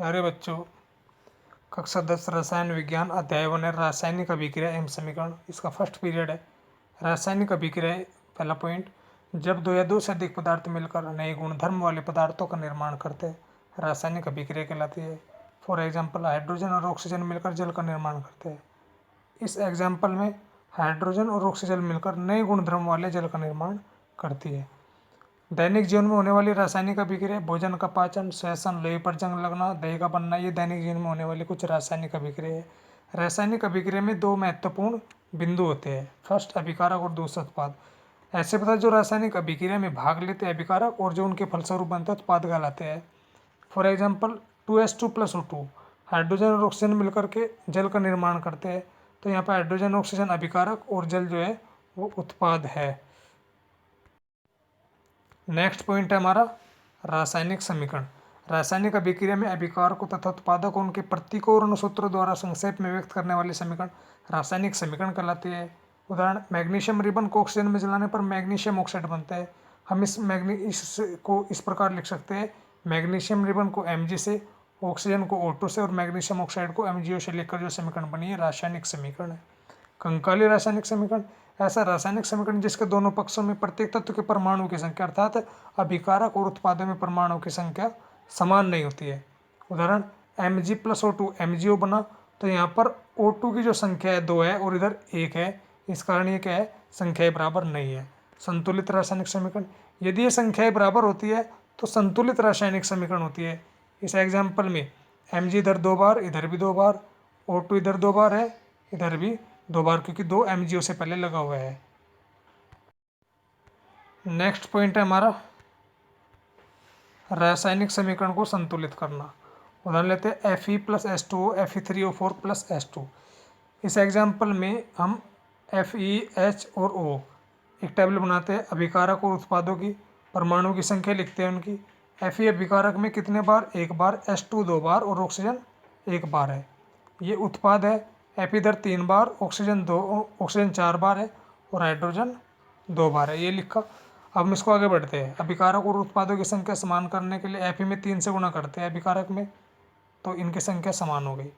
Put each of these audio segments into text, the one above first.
प्यारे बच्चों, कक्षा 10 रसायन विज्ञान अध्याय 1 है रासायनिक अभिक्रिया एवं समीकरण। इसका फर्स्ट पीरियड है। रासायनिक अभिक्रिया पहला पॉइंट, जब दो या दो से अधिक पदार्थ मिलकर नए गुणधर्म वाले पदार्थों का निर्माण करते हैं रासायनिक अभिक्रिया कहलाती है। फॉर एग्जाम्पल, हाइड्रोजन और ऑक्सीजन मिलकर जल का निर्माण करते हैं। इस एग्जाम्पल में हाइड्रोजन और ऑक्सीजन मिलकर नए गुणधर्म वाले जल का निर्माण करती है। दैनिक जीवन में होने वाली रासायनिक अभिक्रिया, भोजन का पाचन, श्वसन, लोहे पर जंग लगना, दही का बनना, ये दैनिक जीवन में होने वाली कुछ रासायनिक अभिक्रिया है। रासायनिक अभिक्रिया में दो महत्वपूर्ण बिंदु होते हैं, फर्स्ट अभिकारक और दूसरा उत्पाद। ऐसे पदार्थ जो रासायनिक अभिक्रिया में भाग लेते हैं अभिकारक, और जो उनके फलस्वरूप बनता है उत्पाद कहलाते हैं। For example, 2H2 + O2, hydrogen और ऑक्सीजन मिलकर के जल का निर्माण करते हैं। तो यहाँ पर हाइड्रोजन ऑक्सीजन अभिकारक और जल जो है वो उत्पाद है। नेक्स्ट पॉइंट है हमारा रासायनिक समीकरण। रासायनिक अभिक्रिया में अभिकारकों तथा उत्पादों को उनके प्रतीकों और अनुसूत्रों द्वारा संक्षेप में व्यक्त करने वाले समीकरण रासायनिक समीकरण कहलाते हैं। उदाहरण, मैग्नीशियम रिबन को ऑक्सीजन में जलाने पर मैग्नीशियम ऑक्साइड बनता है। हम इसको इस प्रकार लिख सकते हैं, मैग्नीशियम रिबन को Mg से, ऑक्सीजन को O2 से और मैग्नीशियम ऑक्साइड को MgO से लिखकर जो समीकरण बनी है रासायनिक समीकरण है। कंकाली रासायनिक समीकरण, ऐसा रासायनिक समीकरण जिसके दोनों पक्षों में प्रत्येक तत्व के परमाणु की संख्या अर्थात अभिकारक और उत्पादों में परमाणु की संख्या समान नहीं होती है। उदाहरण, Mg + O2 MgO बना, तो यहाँ पर O2 की जो संख्या है 2 है और इधर 1 है। इस कारण ये क्या है, संख्याएं बराबर नहीं है। संतुलित रासायनिक समीकरण, यदि ये संख्याएं बराबर होती है तो संतुलित रासायनिक समीकरण होती है। इस एग्जाम्पल में Mg इधर 2 बार, इधर भी 2 बार, O2 इधर 2 बार है, इधर भी 2 बार, क्योंकि 2 MgO से पहले लगा हुआ है। नेक्स्ट पॉइंट है हमारा रासायनिक समीकरण को संतुलित करना। उदाहरण लेते हैं, Fe + H2O Fe3O4 + H2। इस एग्जाम्पल में हम Fe, H और O एक टेबल बनाते हैं, अभिकारक और उत्पादों की परमाणु की संख्या लिखते हैं उनकी। Fe अभिकारक में कितने बार, 1 बार, H2 2 बार और ऑक्सीजन 1 बार है। ये उत्पाद है, Fe इधर 3 बार, ऑक्सीजन 4 बार है और हाइड्रोजन 2 बार है, ये लिखा। अब हम इसको आगे बढ़ते हैं। अभिकारक और उत्पादों की संख्या समान करने के लिए Fe में 3 से गुणा करते हैं अभिकारक में, तो इनकी संख्या समान हो गई।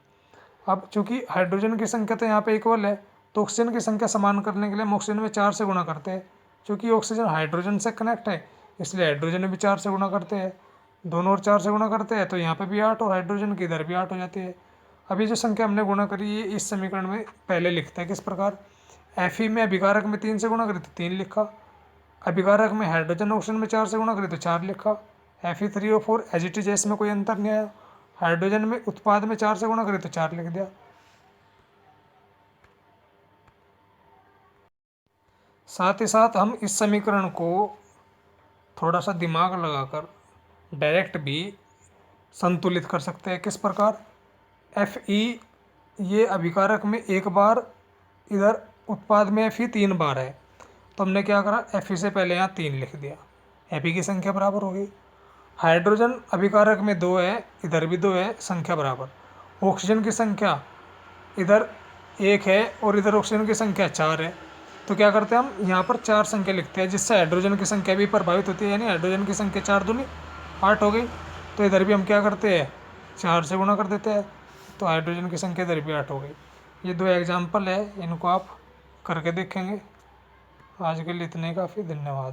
अब चूंकि हाइड्रोजन की संख्या तो यहाँ पे इक्वल है, तो ऑक्सीजन की संख्या समान करने के लिए हम ऑक्सीजन में 4 से गुणा करते हैं। चूँकि ऑक्सीजन हाइड्रोजन से कनेक्ट है, इसलिए हाइड्रोजन में भी 4 से गुणा करते हैं। दोनों और 4 से गुणा करते हैं तो यहाँ पे भी 8 और हाइड्रोजन की इधर भी 8 हो जाती है। अब ये जो संख्या हमने गुणा करी ये इस समीकरण में पहले लिखते हैं किस प्रकार, Fe में अभिकारक में 3 से गुणा करी तो 3 लिखा, अभिकारक में हाइड्रोजन ऑक्सीजन में 4 से गुणा करी तो 4 लिखा। Fe3O4 एज इट इज, इसमें कोई अंतर नहीं आया। हाइड्रोजन में उत्पाद में 4 से गुणा करी तो 4 लिख दिया। साथ ही साथ हम इस समीकरण को थोड़ा सा दिमाग लगाकर डायरेक्ट भी संतुलित कर सकते हैं। किस प्रकार, Fe ये अभिकारक में 1 बार, इधर उत्पाद में Fe 3 बार है, तो हमने क्या करा, Fe से पहले यहाँ 3 लिख दिया, Fe की संख्या बराबर हो गई। हाइड्रोजन अभिकारक में 2 है, इधर भी 2 है, संख्या बराबर। ऑक्सीजन की संख्या इधर 1 है और इधर ऑक्सीजन की संख्या 4 है, तो क्या करते हैं हम यहाँ पर 4 संख्या लिखते हैं, जिससे हाइड्रोजन की संख्या भी प्रभावित होती है, यानी हाइड्रोजन की संख्या 4 दूनी 8 हो गई। तो इधर भी हम क्या करते हैं, 4 से गुणा कर देते हैं, तो हाइड्रोजन की संख्या इधर भी 8 हो गई। ये 2 एग्जाम्पल है, इनको आप करके देखेंगे। आज के लिए इतने काफ़ी, धन्यवाद।